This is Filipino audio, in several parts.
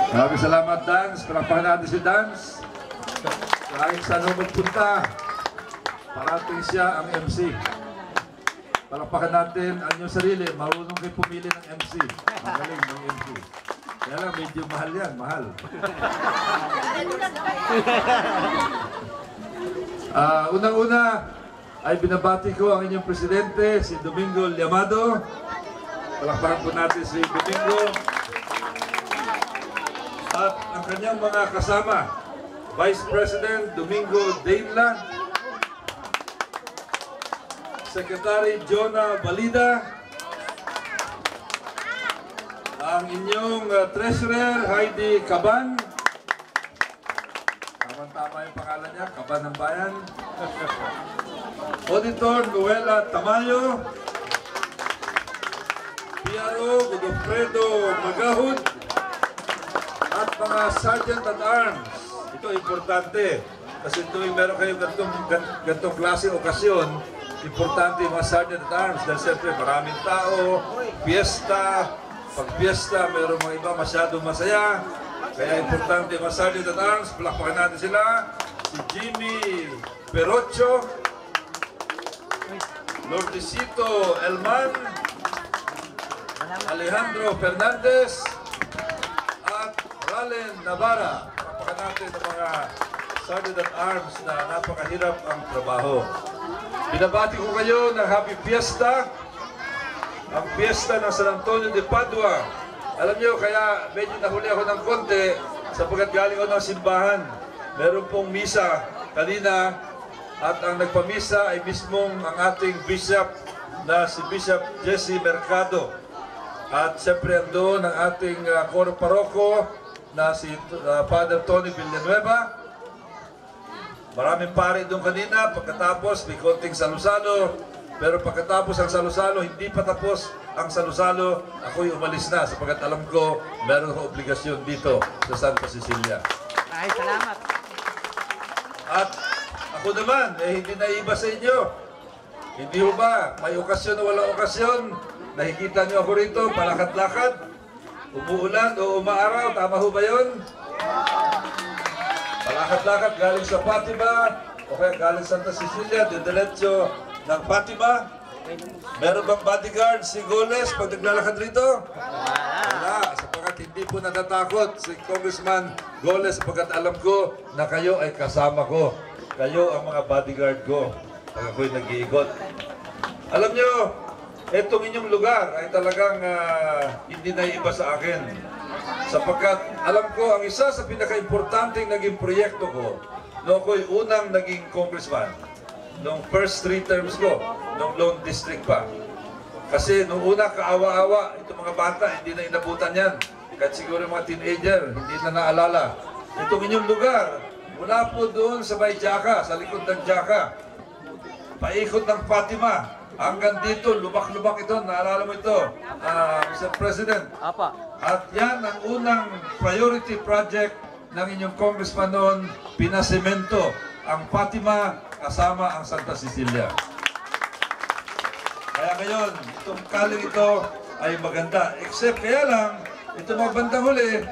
Maraming salamat, Dance. Palakpakan natin si Dance. Kahit saan mo magpunta, parating siya ang MC. Palakpakan natin ang inyong sarili. Marunong kayo pumili ng MC. Magaling ng MC. Kaya lang, medyo mahal yan. Mahal. Unang-una ay binabati ko ang inyong presidente, si Domingo Llamado. Palakpakan po natin si Domingo. At ang kanyang mga kasama, Vice President Domingo Dainla, Secretary Jonah Balida, ang inyong Treasurer Heidi Caban, tama yung pangalan niya, Caban ng Bayan, Auditor Noela Tamayo, PRO Godofredo Magahud, at mga Sergeant at Arms. Ito importante kasi tuwing meron kayong ganitong klase okasyon, importante yung mga Sergeant at Arms dahil siyempre maraming tao, piyesta, pag piyesta meron mga iba masyadong masaya, kaya importante yung mga Sergeant at Arms. Palakpakan natin sila, si Jimmy Perocho, Lourdesito Elman, Alejandro Fernandez, Allen Navarra. Palakpakan natin ang mga Sergeant at Arms na napakahirap ang trabaho. Binabati ko kayo ng Happy Fiesta, ang Fiesta ng San Antonio de Padua. Alam nyo, kaya medyo nahuli ako ng konti sapagkat galing ako ng simbahan. Meron pong misa kanina at ang nagpamisa ay mismong ang ating Bishop na si Bishop Jesse Mercado. At siyempre andun ang ating Coro Paroko na si Father Tony Villanueva. Maraming pari doon kanina, pagkatapos may konting salusalo, pero pagkatapos ang salusalo, hindi pa tapos ang salusalo, ako'y umalis na sapagkat alam ko meron akong obligasyon dito sa Santa Cecilia. Ay, salamat. At ako naman, hindi naiba sa inyo. Hindi ho ba, may okasyon o walang okasyon, nakikita nyo ako rito, palakad-lakad, umuulan o umaaraw, tama ho ba yun? Palakad-lakad galing sa Fatima o kaya galing Santa Cecilia, diretso ng Fatima. Meron bang bodyguard si Goles pag naglalakad rito? Wala, sapagkat hindi po natatakot si Congressman Goles sapagkat alam ko na kayo ay kasama ko. Kayo ang mga bodyguard ko pag ako'y nag-iikot. Alam nyo, itong inyong lugar ay talagang hindi naiiba sa akin. Sapagkat alam ko, ang isa sa pinaka-importanteng naging proyekto ko, noong ako'y unang naging congressman, noong first 3 terms ko, noong Lone District pa. Kasi noong una, kaawa-awa, itong mga bata, hindi na inabutan yan. Kahit siguro mga teenager, hindi na naalala. Itong inyong lugar, mula po doon sa may Jaka, sa likod ng Jaka, paikot ng Fatima, hanggang dito, lubak-lubak ito, naalala mo ito, Mr. President. Apa. At yan ang unang priority project ng inyong congressman noon, pinasemento ang Fatima kasama ang Santa Cecilia. Kaya ngayon, itong kaling ito ay maganda. Except kaya lang, ito mga bandang huli,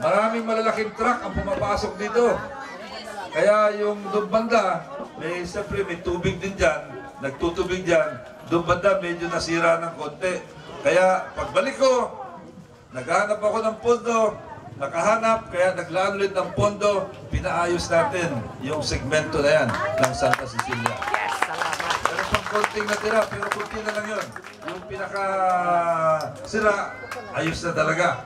maraming malalaking truck ang pumapasok dito. Kaya yung doon banda, siyempre may tubig din dyan, nagtutubig dyan, doon banda medyo nasira ng konti. Kaya pagbalik ko, naghahanap ako ng pondo, nakahanap, kaya naglaan ulit ng pondo, pinaayos natin yung segmento na yan ng Santa Cecilia. Yes, salamat. Pero pang konting natira, pero konti na lang yun. Yung pinaka-sira, ayos na talaga.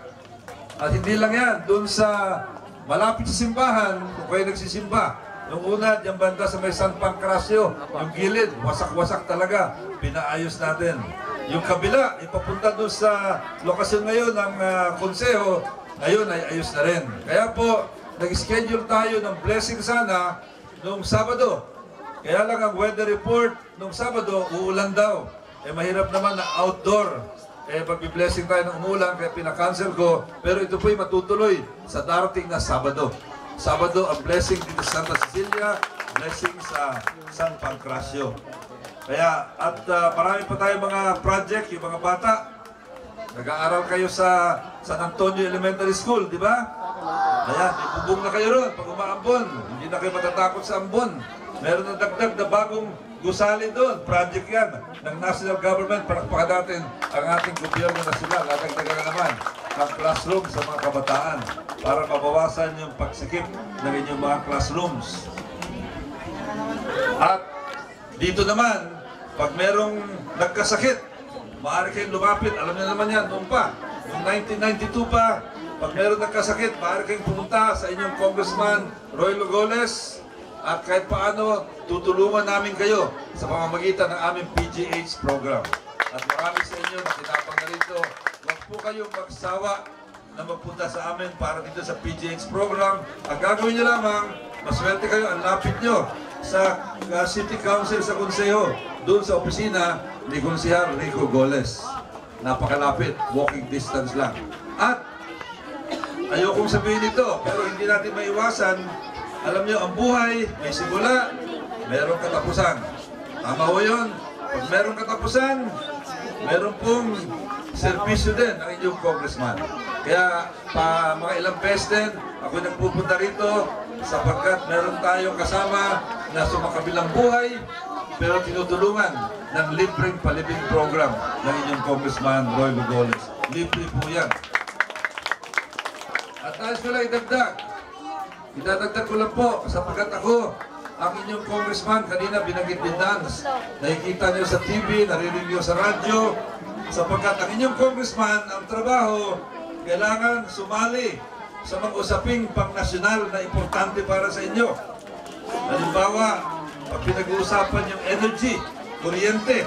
At hindi lang yan, doon sa malapit sa simbahan, kung kayo nagsisimba, nung una, yung banda sa may San Pancracio, yung gilid, wasak-wasak talaga, pinaayos natin. Yung kabila, ipapunta doon sa lokasyon ngayon ng konseho, ngayon ay ayos na rin. Kaya po, nag-schedule tayo ng blessing sana noong Sabado. Kaya lang ang weather report noong Sabado, uulan daw. Mahirap naman na outdoor. Pag-blessing tayo ng umulan, kaya pinakancel ko. Pero ito po'y matutuloy sa darating na Sabado. Sabado, ang blessing dito sa Santa Cecilia, blessing sa San Pancracio. Kaya, at marami pa tayong mga project, yung mga bata. Nag-aaral kayo sa San Antonio Elementary School, di ba? Ayan, may bubong na kayo ron pag umaambon. Hindi na kayo matatakot sa ambon. Meron ng dagdag na bagong gusali doon. Project yan ng national government. Palakpakan natin ang ating gobyerno nasyonal. Natagdagan na naman ang classroom sa mga kabataan para mabawasan yung pagsikip ng inyong mga classrooms. At dito naman, pag merong nagkasakit, maaari kayong lumapit. Alam niyo naman yan, noong pa. Noong 1992 pa, pag meron nagkasakit, maaari kayong pumunta sa inyong Congressman Roy Lugoles. At kahit paano, tutulungan namin kayo sa pamamagitan ng aming PGH program. At marami sa inyo na kinapang na rito. Huwag po kayong magsawa na magpunta sa amin para dito sa PGH program. Ang gagawin nyo lamang, maswerte kayo, ang lapit nyo sa City Council sa Konseho, doon sa opisina ni Konsehal Rico Goles. Napakalapit, walking distance lang. At ayokong sabihin ito, pero hindi natin maiwasan. Alam nyo, ang buhay may simula, merong katapusan. Tama ho yun. Pag merong katapusan, meron pong servisyo din ang inyong congressman. Kaya pa mga ilang beses din, ako nagpupunta rito sapagkat meron tayong kasama na sumakabilang buhay pero tinutulungan ng libreng palibing program ng inyong Congressman Roy Lugoles. Libre po yan. At nais ko lang idadagdag ko lang po sapagkat ako ang inyong congressman, kanina binanggit din Dance. Nakikita niyo sa TV, naririnig niyo sa radyo, sapagkat ang inyong congressman, ang trabaho, kailangan sumali sa mga usaping pang-nasyonal na importante para sa inyo. Halimbawa, pag pinag-uusapan yung energy, kuryente,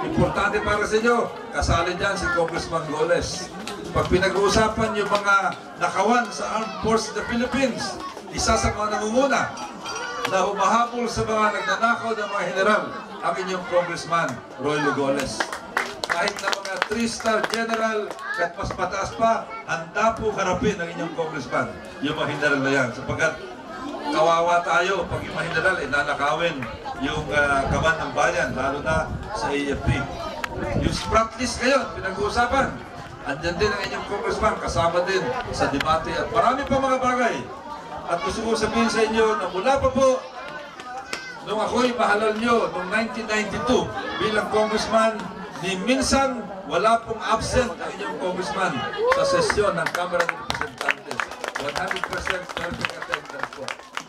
importante para sa inyo, kasali dyan si Congressman Goles. Pag pinag-uusapan yung mga nakawan sa Armed Forces of the Philippines, isa sa mga nangunguna na humahabol sa mga nagnanakaw ng mga general, ang inyong Congressman Roy Lugoles. Kahit na mga 3-star general at mas mataas pa, handa po harapin ang inyong congressman, yung mga general na yan. Sapagkat kawawa tayo pag yung mga general ay nanakawin yung kaman ng bayan, lalo na sa AFP. Yung sprat list kayo, pinag-uusapan. Andyan din ang inyong congressman, kasama din sa debate at marami pa mga bagay. At gusto ko sabihin sa inyo na mula pa po nung ako'y mahalal nyo noong 1992 bilang congressman, ni minsan wala pong absent ang inyong congressman sa sesyon ng Kamara ng Representantes. 100% perfect attendance po.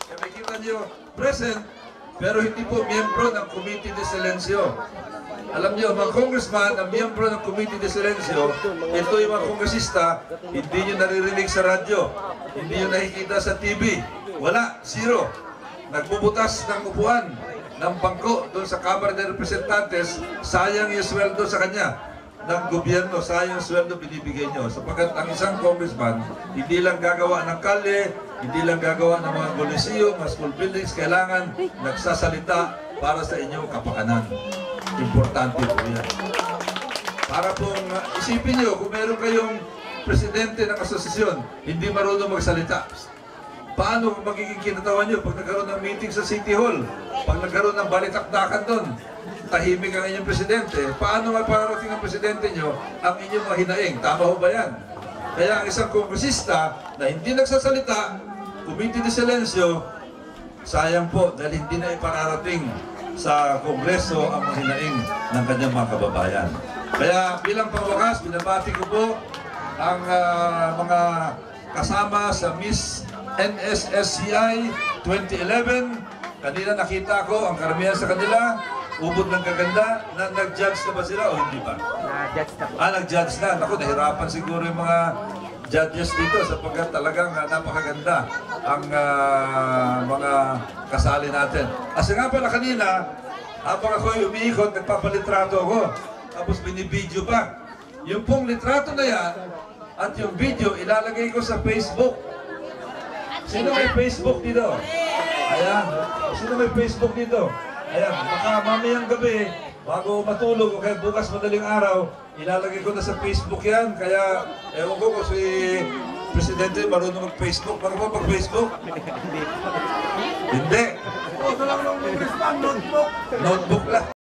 Kaya makikita nyo, present, pero hindi po miyembro ng Committee de Silencio. Alam nyo, mga congressman, ang miyembro ng Committee de Silencio, ito yung mga kongresista, hindi nyo naririnig sa radyo, hindi nyo nakikita sa TV. Wala, zero. Nagbubutas ng upuan ng bangko doon sa Kamara ng Representantes, sayang yung sweldo sa kanya ng gobyerno, sayang yung sweldo binibigay nyo. Sapagkat ang isang congressman, hindi lang gagawa ng kalye, hindi lang gagawa ng mga koloseo, mga school buildings, kailangan nagsasalita para sa inyong kapakanan. Importante po yan. Para pong isipin nyo, kung meron kayong presidente ng asosasyon, hindi marunong magsalita, paano magiging kinatawan nyo pag nagkaroon ng meeting sa City Hall? Pag nagkaroon ng balitaktakan doon, tahimik ang inyong presidente, paano maparating ang presidente nyo ang inyong mga hinaing? Tama ho ba yan? Kaya ang isang kongresista na hindi nagsasalita, Committee de Silencio, sayang po dahil hindi na ipararating sa Kongreso ang mga hinaing ng kanyang mga kababayan. Kaya bilang pangwakas, binabati ko po ang mga kasama sa Miss NSSCI 2011. Kanina nakita ko ang karamihan sa kanila, ubod ng kaganda. Nag-judge na ba sila o hindi ba? Nag-judge na po. Nag-judge na. Naku, nahirapan siguro yung mga judges dito sapagkat talagang napakaganda ang mga kasali natin. Kasi nga pala kanina, habang ako'y umiikot, nagpapalitrato ako. Tapos binibideo pa. Yung pong litrato na yan at yung video, ilalagay ko sa Facebook. Sino may Facebook dito? Ayan. Sino may Facebook dito? Ayan. Baka mamayang gabi, bago matulog o kaya bukas madaling araw, ilalagay ko na sa Facebook yan. Kaya, ewan ko kung si Presidente marunong mag-Facebook. Marunong ba mag-Facebook? Hindi. Notebook lang.